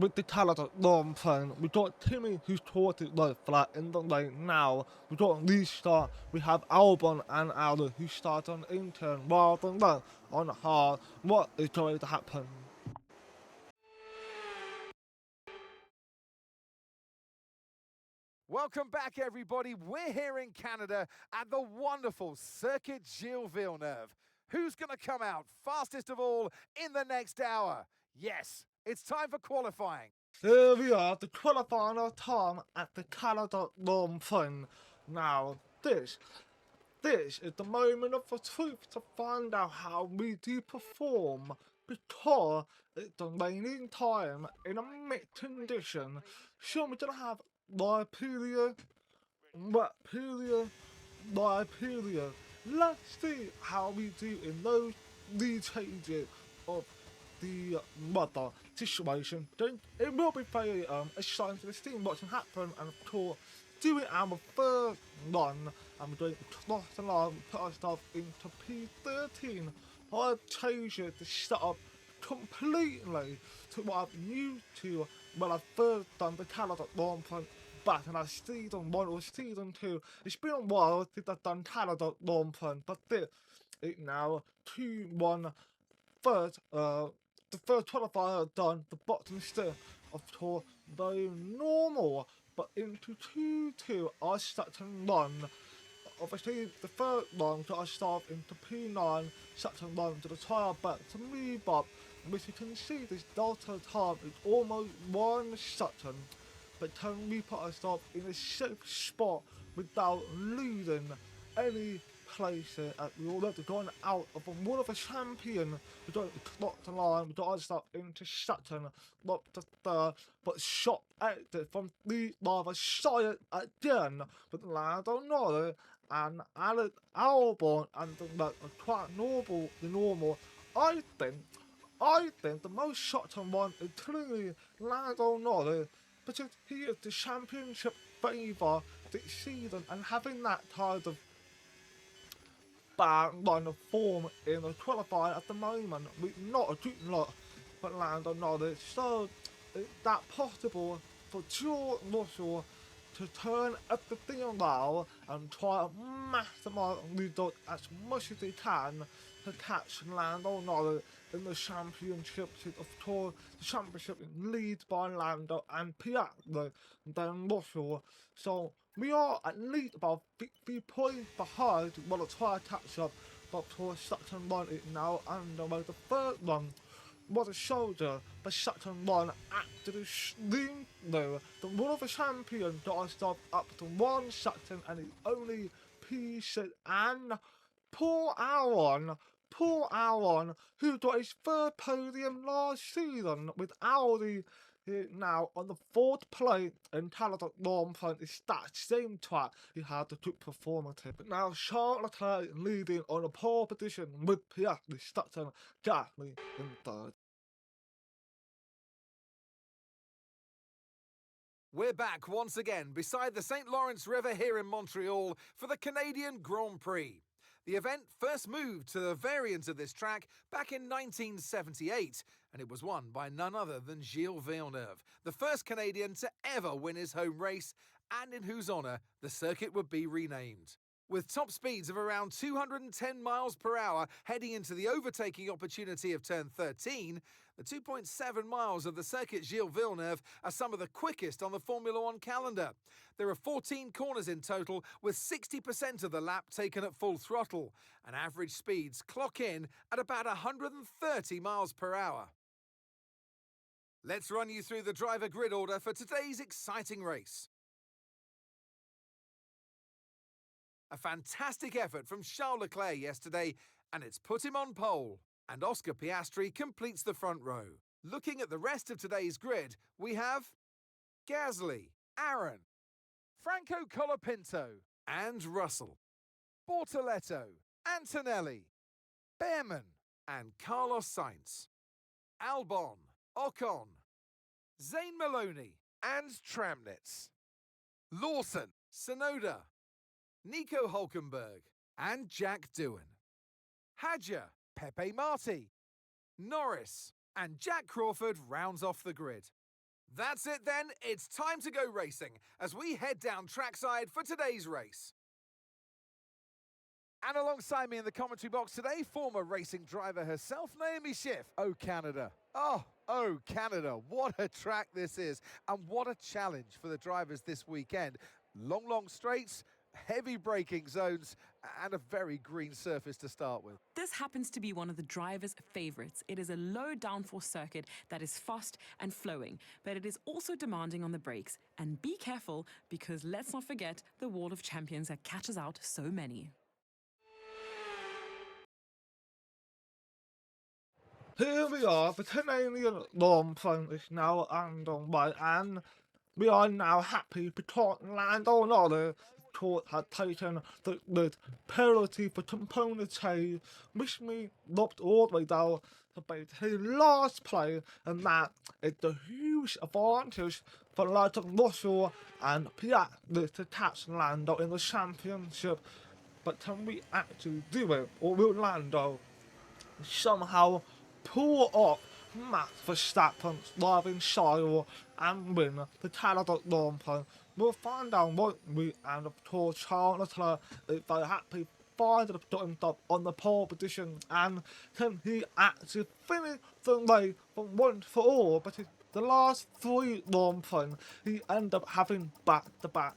with the Canada Grand Prix. We got Timmy who's sorted the flat in the lane now. We got restart. We have Albon and Aldo who start on intern rather than on hard. What is going to happen? Welcome back, everybody. We're here in Canada at the wonderful Circuit Gilles Villeneuve. Who's going to come out fastest of all in the next hour? Yes, it's time for qualifying. Here we are, the qualifying time at the Canada Grand Prix. Now, this is the moment of the truth to find out how we do perform, because it's the raining time in a mixed condition, so we're gonna have live period, wet period, live period. Let's see how we do in these changes of the weather situation. Then it will be very exciting to see what's going to happen, and of course doing our first run, and we're doing the cross the line, we put ourselves into P13. I changed the setup completely to what I'm used to when I first done the Canada Grand Prix back in our season 1 or season 2. It's been a while since I've done Canada Grand Prix, but this is now 2-1 first, the first qualifier done, the bottom still, of course, very normal, but into 2-2, I start to run. Obviously, the third run, so I start into P9, start to run to the Tyre back to move up, which you can see this delta time is almost 1 second, but can we put ourselves in a safe spot without losing any places, as we already gone out of one of the champion. We don't clock the line, we got ourselves into second, not the third, but shot exit from the rather side again with Lando Norris and Alex Albon, and the quite normal. I think the most shot on one is clearly Lando Norris, because he is the championship favourite this season, and having that kind of bad line of form in the qualifying at the moment, with not a good lot for Lando Norris, so is that possible for George Russell to turn everything around and try to maximise results as much as he can to catch Lando Norris in the championship? Of course, the championship is lead by Lando and Piastri, then Russell. So we are at least about 50 points behind. Want to try to catch up, but for second run is now underway. The third run was a shoulder, but second one actually slim though. The one of the champion got us up to 1 second, and it's only P6, and poor Aaron, who got his third podium last season with Audi, now on the 4th place in Canada Grand Prix. It's that same track he had the good performance in. But now Charles Leclerc leading on a pole position with Piastri, Stetson, Gasly in third. We're back once again beside the St. Lawrence River here in Montreal for the Canadian Grand Prix. The event first moved to the variant of this track back in 1978, and it was won by none other than Gilles Villeneuve, the first Canadian to ever win his home race, and in whose honour the circuit would be renamed. With top speeds of around 210 miles per hour heading into the overtaking opportunity of turn 13, the 2.7 miles of the Circuit Gilles Villeneuve are some of the quickest on the Formula One calendar. There are 14 corners in total, with 60% of the lap taken at full throttle, and average speeds clock in at about 130 miles per hour. Let's run you through the driver grid order for today's exciting race. A fantastic effort from Charles Leclerc yesterday, and it's put him on pole. And Oscar Piastri completes the front row. Looking at the rest of today's grid, we have Gasly, Aaron, Franco Colapinto, and Russell, Bortoletto, Antonelli, Behrman, and Carlos Sainz, Albon, Ocon, Zane Maloney, and Tramnitz, Lawson, Sonoda, Nico Hulkenberg, and Jack Doohan, Hadja, Pepe Marti, Norris, and Jack Crawford rounds off the grid. That's it then, it's time to go racing as we head down trackside for today's race. And alongside me in the commentary box today, former racing driver herself, Naomi Schiff. Oh, Canada. Oh, Canada. What a track this is. And what a challenge for the drivers this weekend. Long straights, heavy braking zones, and a very green surface to start with. This happens to be one of the drivers' favourites. It is a low downforce circuit that is fast and flowing, but it is also demanding on the brakes. And be careful, because let's not forget the wall of champions that catches out so many. Here we are, the Canadian Grand Prix is now underway, and we are now happy because Lando Norris had taken the penalty for component change, which means dropped all the way down to basically last place, and that is the huge advantage for Alex Russell and Piastri to catch Lando in the championship. But can we actually do it, or will Lando somehow pull off Max Verstappen's driving style and win the Canada Grand Prix? We'll find out, won't we? And of course, Charles Leclerc is very happy finally put himself on the pole position, and can he actually finish the race from once for all? But the last 3 Grand Prix, he ended up having back-to-back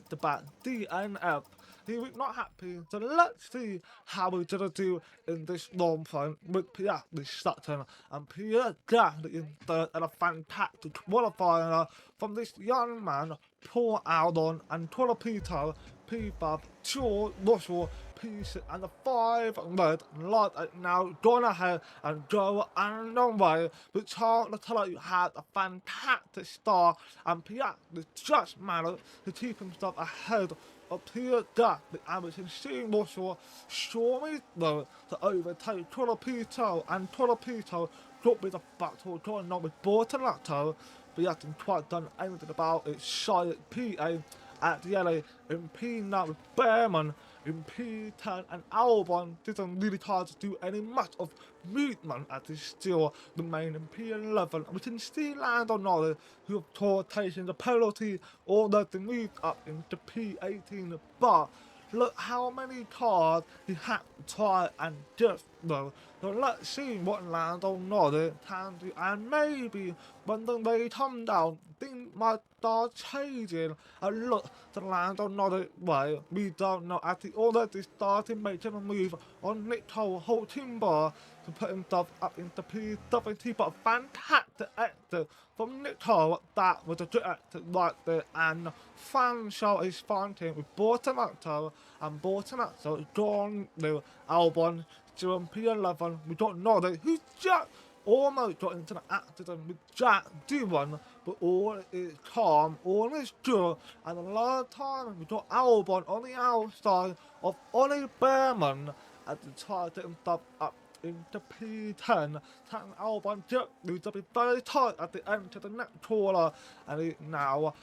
DNF. He was not happy, so let's see how he's gonna do in this Grand Prix with Piastri second and Pierre Gasly in third, and a fantastic qualifier from this young man, Paul Albon, and Torpedo, P5, Charles Russell, P6, and the 5 red light are now gone ahead and go underway. But Charles Leclerc had a fantastic start, and Piastri just managed to keep himself ahead of Pierre Gasly, and we can see Russell storming though to overtake Torpedo, and Torpedo got with a battle going on with Bortolotto, but he hasn't quite done anything about it. Shy P8 at the LA in P9 with Behrman in P10, and Albon didn't really try to do any much of movement as he still remained in P11. And we can see Lando Norris, who of course taking the penalty, already moved up into P18, but look how many cars he had to try and just though. So let's see what Lando Norris can do, and maybe when the race comes down, things might start changing. And look, the Lando Norris way, we don't know, as he already started making a move on Nico Hulkenberg to put himself up into P17, but a fantastic exit from Nico. That was a good exit right there, and Franco is fighting with Bortolotto, and Bortolotto gone to Albon still in P11. We don't know that who's just almost got into an accident with Jack Doohan, but all is calm, all is good, and the last time we got Albon on the outside of Ollie Behrman as he tried to get himself up into P10. Taking Albon just needs to be very tight at the end to the next corner, and he now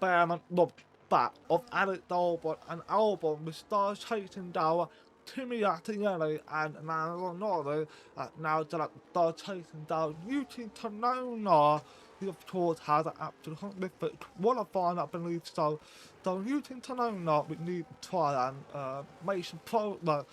Behrman looked back of Alex Albon, and Albon will start chasing down Timmy Attielli, and now Norris now start chasing down Yuki Tsunoda, who of course has an absolute horrific qualifying, I believe so. So Yuki Tsunoda we need to try and make some progress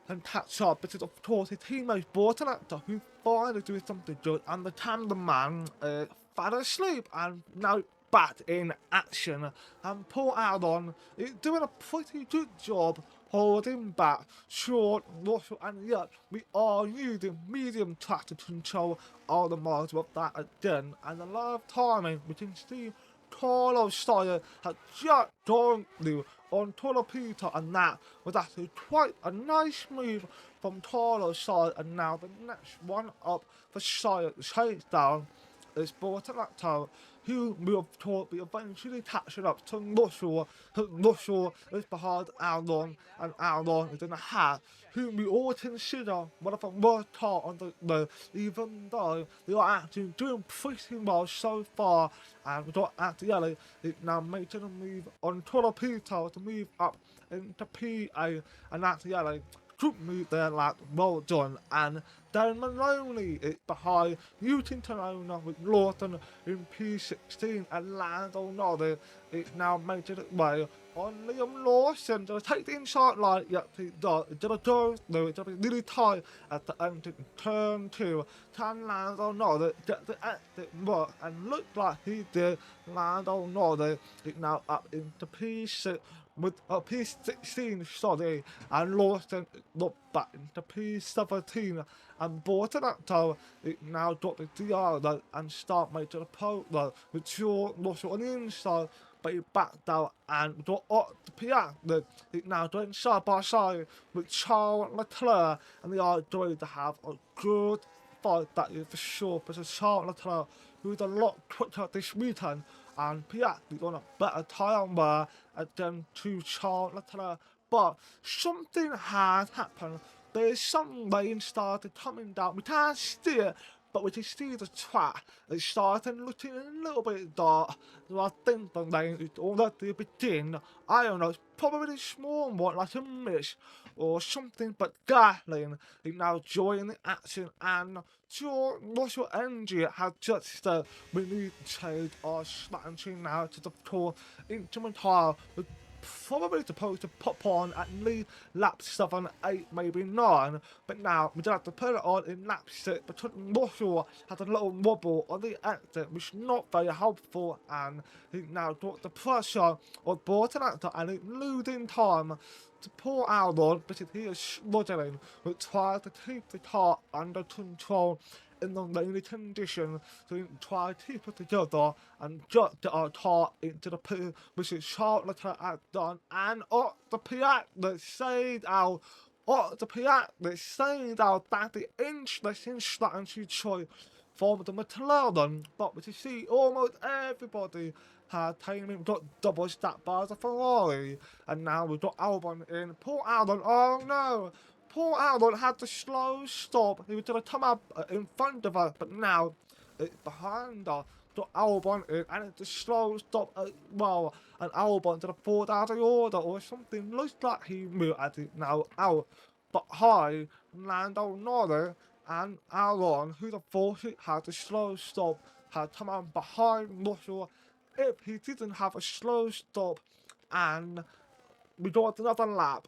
and catch up, because of course his teammate Bortolotto, who finally doing something good, and the cameraman fell asleep and now back in action, and Paul Albon is doing a pretty good job holding back Short, Russell, and yet we are using medium traction to control all the miles of that again, and the last timing we can see Carlos Sainz has just gone through on Torpedo, and that was actually quite a nice move from Carlos Sainz, and now the next one up for Sainz to chase down is Bortolotto, who will of course be eventually catching up to Russell. Russell is behind Albon, and Albon is in a hat, who we all consider one of the worst cars on the road, even though they are actually doing pretty well so far. And we got Attielli is now making a move on Torpedo to move up into P8, and Attielli group move there, lad. Well done. And Dan Maloney is behind Newton Torona with Lawton in P16, and Lando Norris is now making its way on Liam Lawson to take the inside line. Yep, he does. It's going to go through. It's going to be really tight at the end of turn 2. Can Lando Norris get the exit work? And look like he did. Lando Norris is now up into P6 with a P16, sorry, and Lawson looked back into P17, and Bortonato is now got the DR and start making a pole with George Russell on the inside, but he backed out and got up the Piazza. It's now doing side by side with Charles Leclerc, and they are going to have a good fight, that is for sure, because Charles Leclerc, who's a lot quicker this weekend, and Piazza on a better tyre wear than to Charles Leclerc. But something has happened. There's some rain started coming down. We can't see it, but we can see the track. It's starting looking a little bit dark. So I think the rain is already begin. I don't know, it's probably a small one, like a mist or something, but Gatling is now joining the action, and George Russell engine has just said we need to change our strategy now to the tour instrument tire. We're probably supposed to pop on at least lap 7, 8, maybe 9, but now we don't have to put it on in lap 6 because Russell has a little wobble on the exit, which is not very helpful, and he now got the pressure on Bortonato and he's losing time to pull out on because he is struggling with trying to keep the car under control in the rainy conditions, so he can try to keep it together and just get our car into the pit, which is Charles Leclerc has done, and up the Piazza saved out. Up the Piazza saved out. That's the interesting strategy choice from the McLaren, but we can see almost everybody had taken got double stacked by the Ferrari, and now we've got Albon in. Paul Albon, oh no! Paul Albon had to slow stop. He was going to come up in front of us, but now it's behind us. Got Albon in, and it's a slow stop as well. And Albon to the fall out of order or something. Looks like he moved at it now out. But high, Lando Norris and Albon, who the force had a slow stop, had come on behind Russell. If he didn't have a slow stop, and we got another lap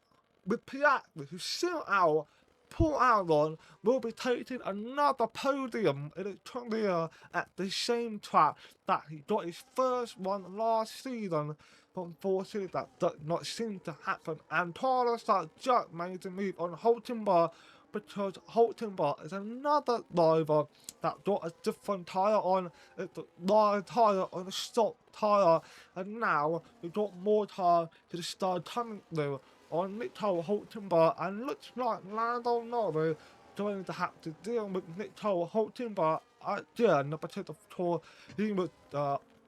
with Piazza, who's still out, Paul Albon will be taking another podium in his career at the same track that he got his first one last season. But unfortunately, that does not seem to happen. And Carlos just made a move on Hulkenberg, because Hulkenberg is another driver that got a different tyre on. It's the right tyre on a stock tyre, and now we've got more tyre to start coming through on Nico Hulkenberg, and looks like Lando Norris going to have to deal with Nico Hulkenberg again, because of course he was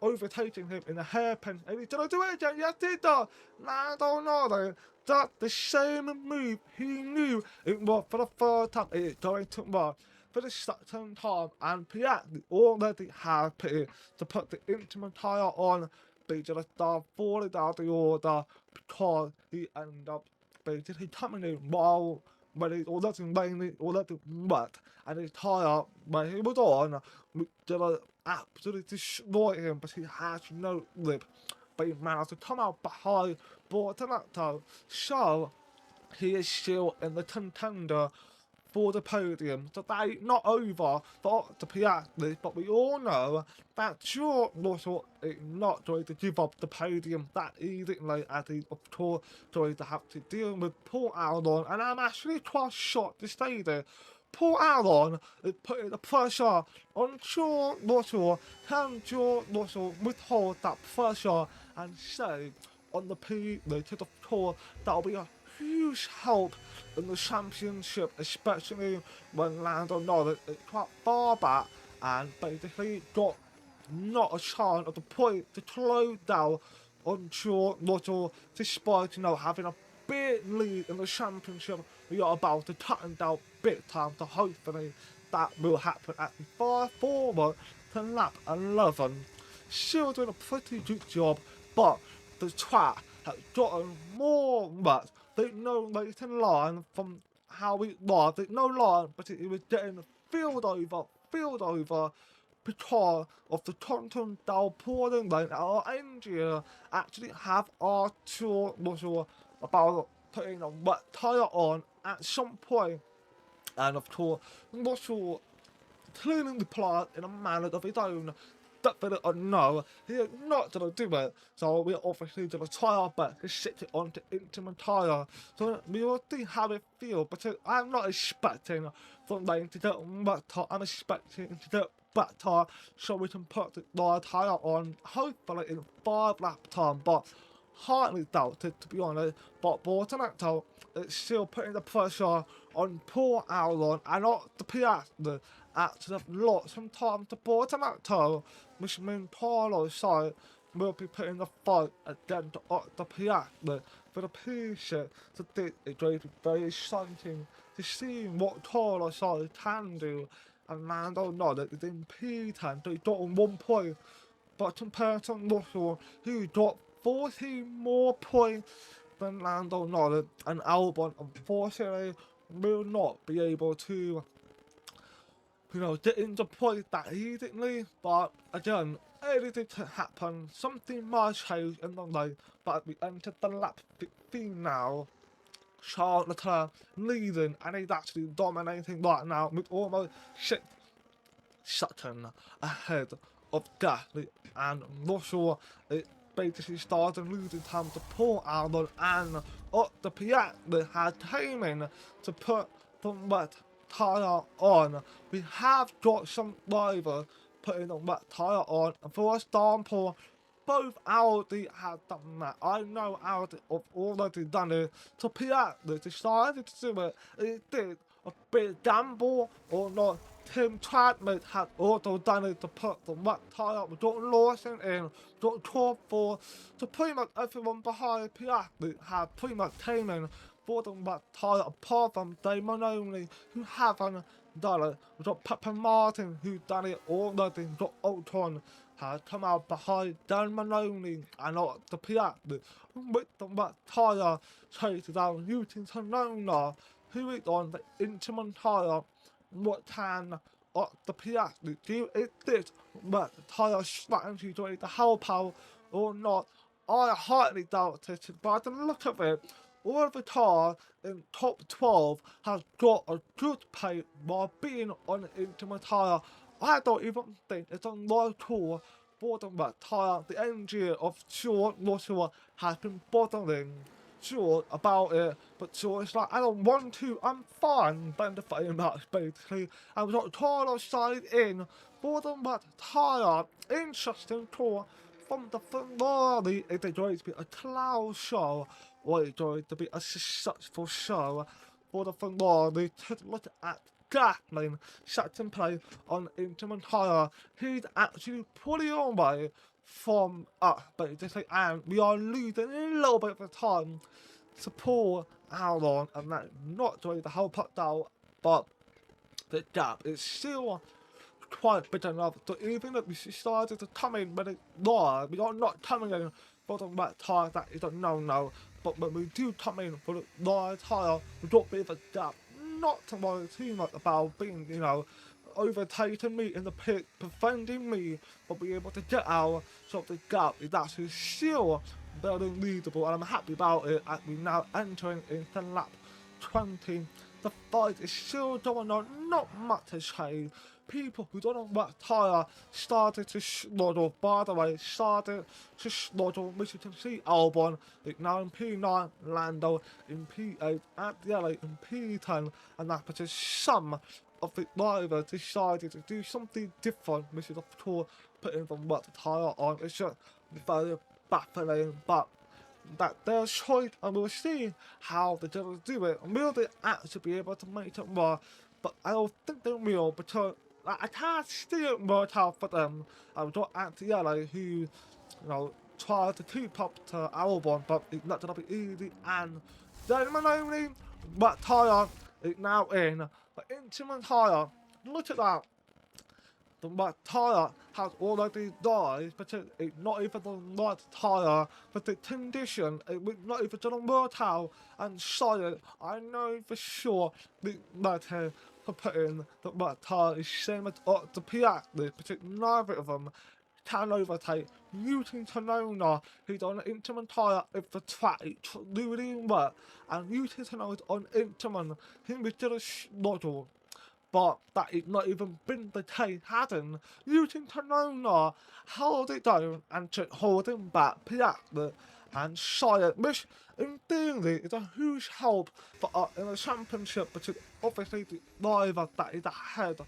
overtaking him in a hairpin, and he's gonna do it again. Yes, he does. Lando Norris does the same move he knew it was for the third time. It is going to work for the second time, and Piazza already has pitted to put the instrument tyre on. But just start falling down the order because he ended up basically coming in while when it already raining, already wet, and his tyre when he was on just absolutely destroy him, but he has no grip. But he managed to come out behind Bortonato, so he is still in the contender for the podium. So that is not over for the Piazza, but we all know that George Russell is not going to give up the podium that easily, as he's of course going to have to deal with Paul Albon, and I'm actually quite shocked to say that Paul Albon is putting the pressure on George Russell. Can George Russell withhold that pressure and stay on the P to the tour? That'll be a huge help in the championship, especially when Lando Norris is quite far back and basically got not a chance at the point to close down on George Russell, despite having a big lead in the championship. We are about to cut him down big time, so hopefully that will happen at the far forward to lap 11. Still doing a pretty good job, but the track has gotten more wet. There's no racing line from how it was. It's no line, but it was getting field over because of the content downpouring rain. Our engineer actually have our tour Russell about putting a wet tyre on at some point. And of course, Russell cleaning the plant in a manner of his own. Definitely or no, he is not going to do it. So we're obviously going to try our best to sit it onto intimate tyre. So we will see how it feels. But I'm not expecting for rain to get better. I'm expecting to get better so we can put the tyre on hopefully in 5 lap time. But hardly doubt it, to be honest. But Bortonetto, it's still putting the pressure on poor Albon and not the Piastri. Actually have lost some time to Bortonetto, which means Paulo's side will be putting the fight against the Piastri for the P6. So this is going to be very exciting to see what Paulo's side can do. And Lando Norris is in P10, so he's got 1 point. But compared to Russell, who got 14 more points than Lando Norris, and Albon unfortunately will not be able to, get into points that easily. But again, anything can happen. Something might change in the race. But we entered the lap 15 now. Charles Leclerc leading, and he's actually dominating right now with almost 6 seconds ahead of Gasly and Russell. It basically started losing time to Paul Albon, and the Piastri had came in to put the wet tyre on. We have got some drivers putting the wet tyre on, and for example, both Audi have done that. I know Audi have already done it. So Piastri decided to do it. It did a big gamble or not. Tim Chadwick had also done it to put the wet tyre. We got Lawson in, got Crawford. So pretty much everyone behind Piastri had pretty much came in for the wet tyre, apart from Damon only, who haven't done it. We got Pepper Martin, who done it already. We got Ocon had come out behind Dan Maloney and not the Piastri with the wet tyre chasing down Newton Sonona, who is on the intimate tyre. What can the Piastri do? Is this wet tyre strategy to the help out or not? I highly doubt it, but by the look of it, all of the cars in top 12 has got a good pace while being on the intimate tyre. I don't even think it's a right call for the wet tyre. The engineer of George Russell has been bothering George about it, but George is like, I don't want to, I'm fine benefiting that basically. I was not Carlos side in for the wet tyre. Interesting call from the Ferrari. Is it going to be a cloud show, or is it going to be a successful show for the Ferrari? Take a look at Gasly second place on intimate tyre. He's actually pulling away from us basically, and we are losing a little bit of the time to Paul Albon, and that's not going to help us out, but the gap is still quite big enough. So even if we decided to come in when it's live, we are not coming in for the wet tyre. That is a no-no. But when we do come in for the live tyre, we've got a bit of a gap. Not to worry too much about being, overtaking me in the pit, preventing me from being able to get out. So the gap is actually still very readable, and I'm happy about it as we're now entering into lap 20. The fight is still going on, not much has changed. People who don't know what tyre started to struggle, by the way, which you can see Albon is now in P9, Lando in P8, and Yellow in P10, and that's because some of the drivers decided to do something different, which is of course putting the wet tyre on. It's just very baffling, but that their choice, and we'll see how they're going to do it. And will they actually be able to make it work? But I don't think they will, because I can't see it work out for them. I've got Yellow who, tried to keep up to Albon, but it's not going to be easy. And then only wet tyre is now in. But intimate tyre, look at that. the right tyre has already died, but it's not even the right tyre, but the condition, it was not even to work out, and so I know for sure the matter for putting the right tyre is same as the Piastri, but neither of them can overtake. Using Tonona, who's on an Intamin tyre if the track is really wet, and using Tonona on Intamin, he was just model. But that is not even been the case, hadn't. Using Tonona, hold it down and to hold him back, Piastri and Shire, which in theory is a huge help for in a championship, because obviously the driver that is ahead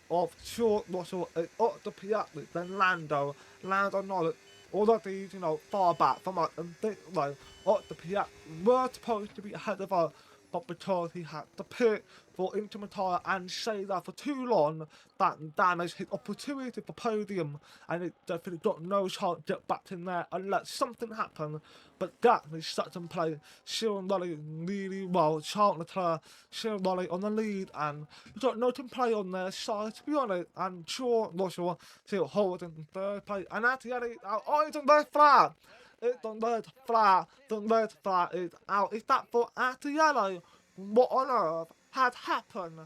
of George Russell and Otto Piastri, then Lando Norris, already, far back from us, and think like Otto Piastri were supposed to be ahead of us, but because he had to pit for Intermittent and stay there for too long, that damaged his opportunity for podium, and it definitely got no chance to get back in there unless something happened. But that is such in play. Cyril Raleigh really well. Charles Leclerc, Cyril Raleigh on the lead, and you got no to play on their side, to be honest. And George Russell still holding third place. And at the end, it's on their flag. It's on their flag. The red flag is out. Is that for Attiello? What on earth had happened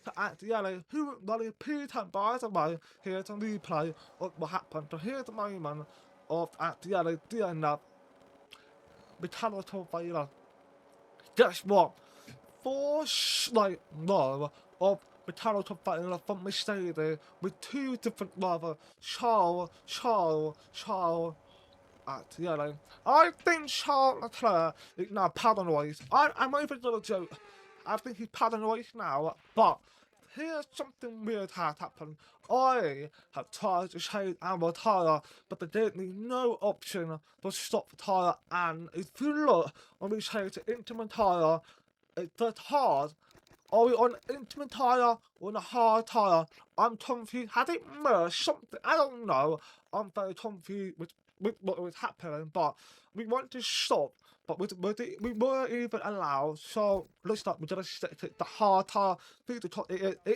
to Attiello? Who really appeared to, by the way, here's a replay of what happened. So here's the moment of Attiello doing that mechanical failure. Guess what? Four no of mechanical failure from Mercedes with two different drivers, Charles at yellow. I think Charles Leclerc is now paranoid. I'm not even gonna joke. I think he's paranoid now, but here's something weird has happened. I have tried to change our tyre, but there gave me no option to stop the tyre, and if you look, when we change to intimate tyre, it's that hard. Are we on intimate tyre or on a hard tyre? I'm confused. Has it merged something? I don't know. I'm very confused with what was happening, but we want to stop, but we weren't even allowed. So looks like we're gonna stick to the hard tyre. It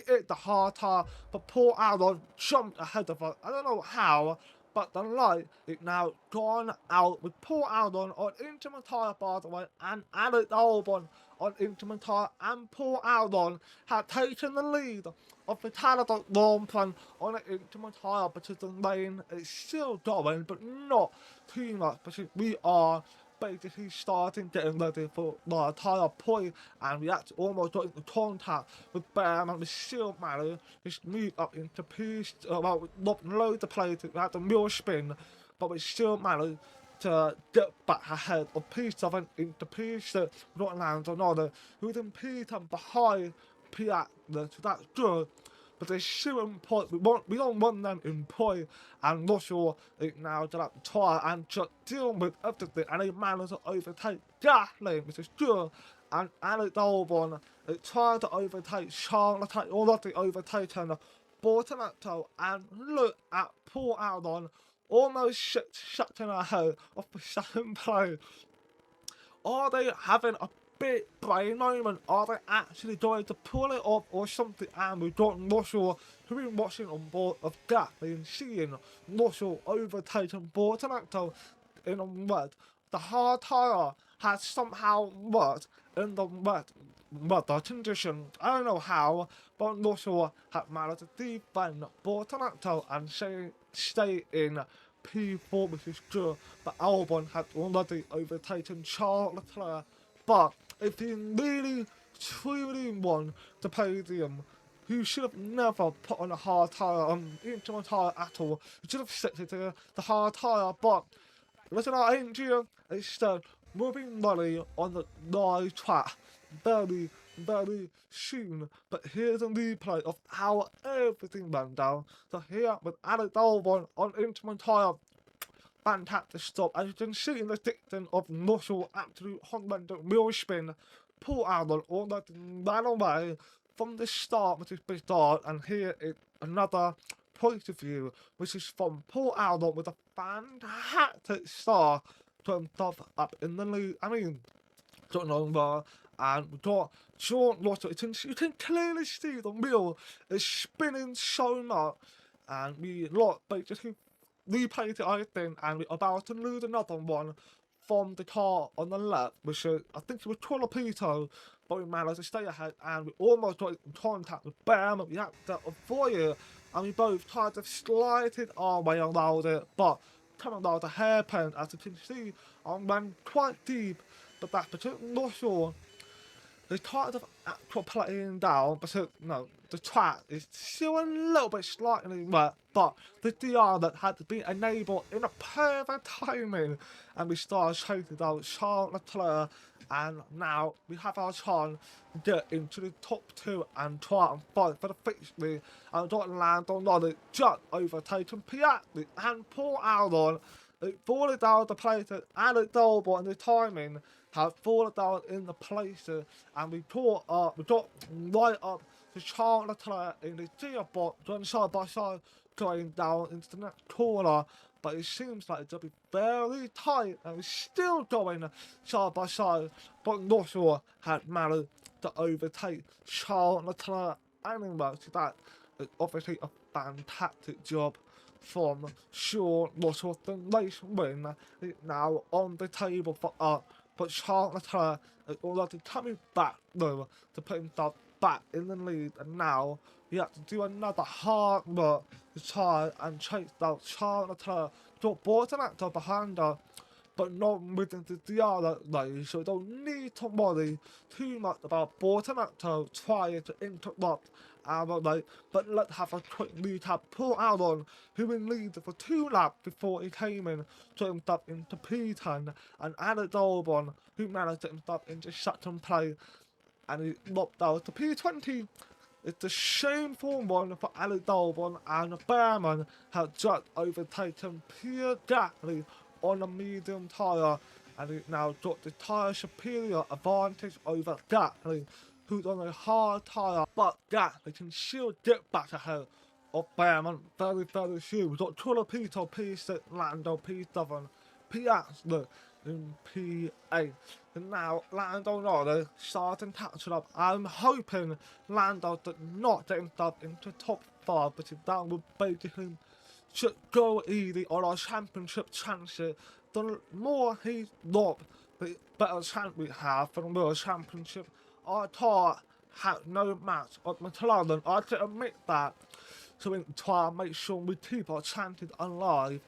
is the hard tyre, but poor Albon jumped ahead of us. I don't know how, but the light is now gone out with poor Albon on intimate tyre, by the way, and Alex Albon on intimate tyre, and poor Albon had taken the lead of the Canada Grand Prix on an intimate tyre, because the lane is still going, but not too much, because we are basically starting getting ready for the tyre point, and we actually almost got into contact with Bam, and we still managed to move up into peace. Well, not loads of places, we had the mule spin, but we still managed to get back ahead of P7 into P6, not land another, who then P10 behind Piastri, so that's good. But they're still in point. We don't want them in point, and Russell is now to try and just deal with everything, and they managed to overtake Gasly, which is good. And Alex Albon is trying to overtake Charles Leclerc, already overtaken Bortonetto, and look at poor Albon, almost shutting her head off the second place. Are they having a big brain moment? Are they actually going to pull it off or something? And we don't Russell, who've been watching on board of Gasly and seeing Russell overtaking Bortonetto in a red. The hard tyre has somehow worked in the weather conditions. I don't know how, but Russell had managed to defend Bortonetto and stay in P4, which is good, but Albon had already overtaken Charles Leclerc. But if he really, truly won the podium, he should have never put on a hard tyre, into a tyre at all. He should have stuck to the hard tyre, but listen, our engine instead moving money on the live track very, very soon. But here's a replay of how everything went down. So here with Alex Albon on intimate tyre, fantastic stop. As you can see in the distance of Russell, absolute horrendous wheel spin. Poor Albon almost ran away from the start, which is bizarre. And here is another point of view, which is from Paul Albon with a fantastic start to himself up in the lead. I mean, don't know where, and we got George Russell. You can clearly see the wheel is spinning so much, and we basically replayed it, I think, and we're about to lose another one from the car on the left, which I think it was Trolopito, but we managed to stay ahead, and we almost got in contact with Bam, and we had to avoid it, and we both tried to slide it our way around it, but coming around the hairpin, as you can see, I went quite deep, but that's because I'm not sure. They kind of actual playing down, but the track is still a little bit slightly wet, but the DR that had to be enabled in a perfect timing, and we started chasing down Charles Leclerc, and now we have our chance to get into the top 2 and try and fight for the victory, and got land on it, just overtaking Piastri and Paul Albon. It falling down the places, Alex Albon and the timing have fallen down in the places, and we got right up to Charles Leclerc in the gearbox, going side by side, going down into the next corner. But it seems like it's going to be very tight, and we're still going side by side, but not sure had managed to overtake Charles Leclerc anyway. So that is obviously a fantastic job from Sean Russell. The race win is now on the table for us, but Charles Leclerc is already coming back though to put himself back in the lead, and now we have to do another hard work to try and chase down Charles Leclerc. Got Bortonacto behind us, but not within the other race, so we don't need to worry too much about Bortonacto trying to interrupt our race. But let's have a quick recap. Paul Albon, who was leading for 2 laps before he came in, got himself into P10, and Alex Albon, who managed to get himself into second place, and he dropped out to P20. It's a shameful one for Alex Albon, and Behrman has just overtaken Pierre Gasly on a medium tyre, and he now got the tyre superior advantage over Gasly, who's on a hard tyre, but Gasly can still get back ahead of Behrman very, very soon. We've got Trolopito P6, Lando P7, Piastri in P8. And now Lando Norris starting to catch up. I'm hoping Lando does not get himself into top 5, because that would basically should go easy on our championship chances. The more he's not, the better chance we have for the World Championship. Our car had no match at McLaren, I have to admit that. So we try and make sure we keep our chances alive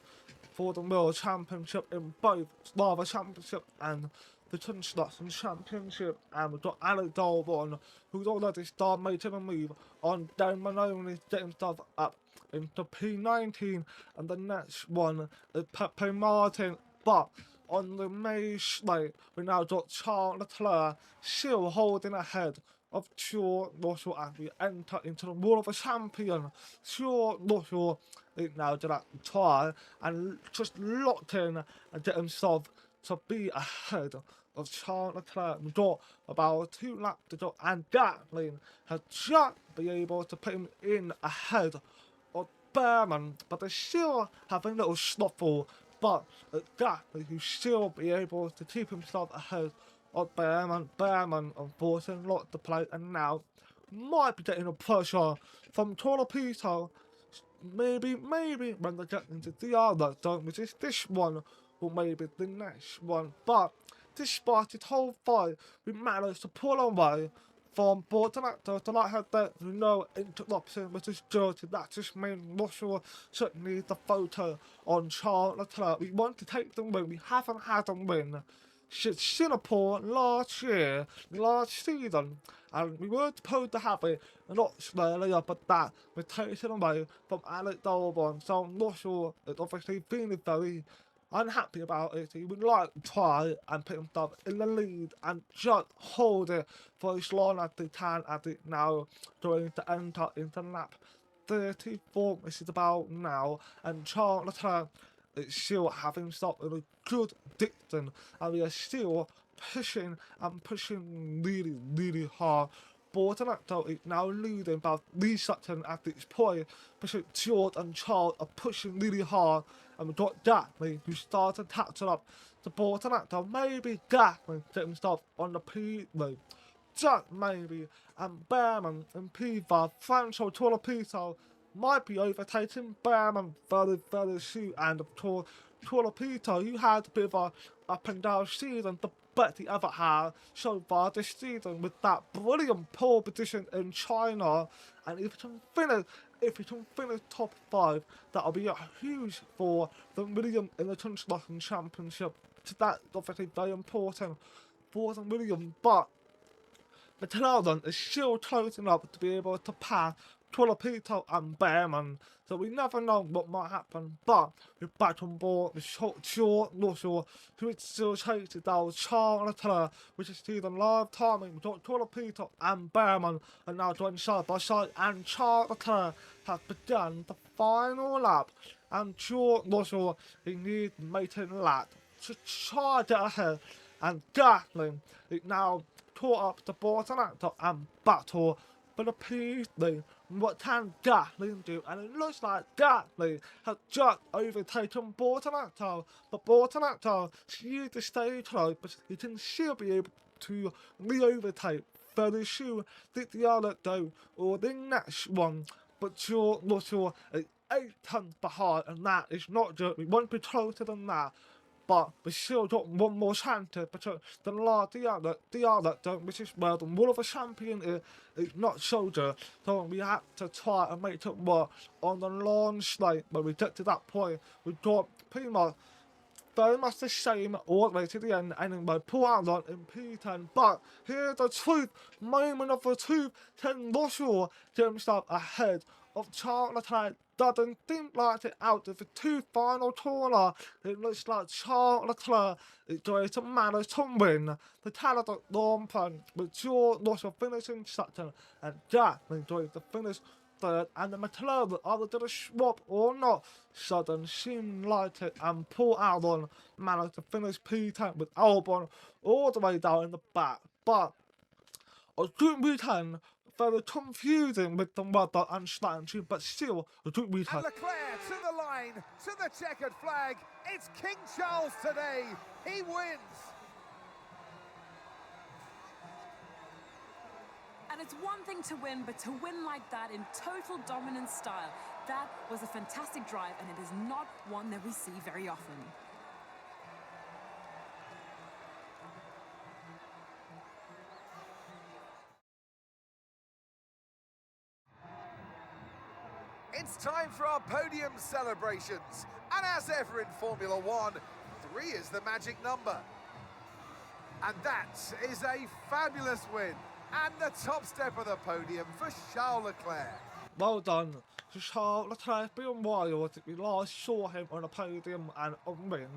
for the World Championship in both Driver Championship and the Construction Championship. And we've got Alex Albon, who's already started making a move on Dan Maloney, getting himself up into P19, and the next one is Pepe Martin. But on the May slate, we now got Charles Leclerc still holding ahead of George Russell as we enter into the World of Champions. George Russell is now going to try and just locked in and get himself to be ahead of Charles Leclerc. We've got about 2 laps to go, and Gasly has just been able to put him in ahead of Behrman, but they still have a little snuffle. But Gasly, who still be able to keep himself ahead of Behrman. Behrman, unfortunately, lost the plate, and now might be getting a pressure from Trolopito. Maybe when they get into the other zone, which is this one, or maybe the next one. But despite the whole fight, we managed to pull away from Bortonacto to not have that no interruption, which is dirty. That just means Russell should need the photo on Charles Leclerc. We want to take the win. We haven't had a win since Singapore last season, and we were supposed to have it in Australia, but that was taken away from Alex Albon. So Russell is obviously feeling very unhappy about it. He would like to try and put himself in the lead and just hold it for as long as they can, as it now going to enter into lap 34, which is about now, and Charles Leclerc is still having himself in a good distance, and we are still pushing really, really hard. Bortonacto is now leading by 3 seconds at this point, pushing George and Charles are pushing really hard, and we've got Gasly, who started catching up to Bortonacto. Maybe Gasly get himself on the P3, just maybe, and Behrman and P5, Franco Trolopito might be overtaking Behrman very, very soon. And of course, Torpedo, you had a bit of a up and down season, but the other had so far this season with that brilliant pole position in China. And if you can finish top 5, that'll be huge for the Williams in the Construction Championship. So that's obviously very important for the Williams, but McLaren is still close enough to be able to pass Torpedo and Behrman, so we never know what might happen. But we're back on board with not sure who it still chases down Charles Leclerc, which is season live timing. Torpedo and Behrman are now joined side by side, and Charles Leclerc has begun the final lap. And not sure he needs making lap to try to get ahead, and Gatling is now caught up to bottom actor and battle for the P3. What can Gatling do? And it looks like Gatling has just overtaken bottom actor. But bottom actor needs to stay close, but he can still be able to re-overtake very soon. The other though, or the next one, but you're not sure. 8 tons behind, and that is not good. We won't be closer than that. But we still got one more chance because the other which is where the one of the champion is not so good. So we have to try and make it work on the long straight. When we get to that point, we got pretty much very much the same all the way to the end, anyway, pull out on in P10. But here's the truth, moment of the truth. Ken Russell gets himself ahead of Charles Leclerc. Doesn't seem like it out of the 2 final corner. It looks like Charles Leclerc is going to manage to win the Canada Grand Prix, with George Russell finishing second and Jack is going to finish third, and the McLaren either did a swap or not. Sudden seemed like it, and Paul Albon managed to finish P10 with Albon all the way down in the back. But a good weekend, very confusing with the weather and strategy, but still a good weekend. And Leclerc to the line, to the checkered flag. It's King Charles today. He wins. And it's one thing to win, but to win like that in total dominant style, that was a fantastic drive, and it is not one that we see very often. It's time for our podium celebrations. And as ever in Formula One, 3 is the magic number. And that is a fabulous win. And the top step of the podium for Charles Leclerc. Well done to Charles Leclerc. It's been a while since we last saw him on a podium and a win.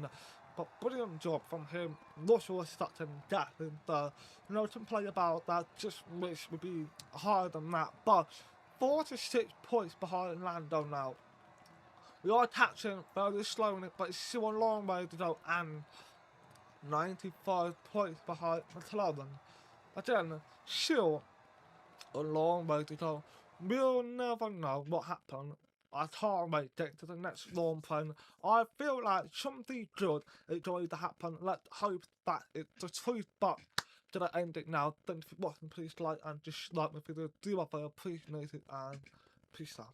But brilliant job from him. Not sure starting Gatling there. No complaint about that, just wish would be higher than that. But 46 points behind Lando now. We are catching very slowly, but it's still a long way to go, and 95 points behind McLaren. Again, still a long way to go. We'll never know what happened. I can't wait to get to the next Grand Prix. I feel like something good is going to happen. Let's hope that it's the truth, but did I end it now? Thank you for watching. Please like and dislike my video. Do I appreciate it, and peace out.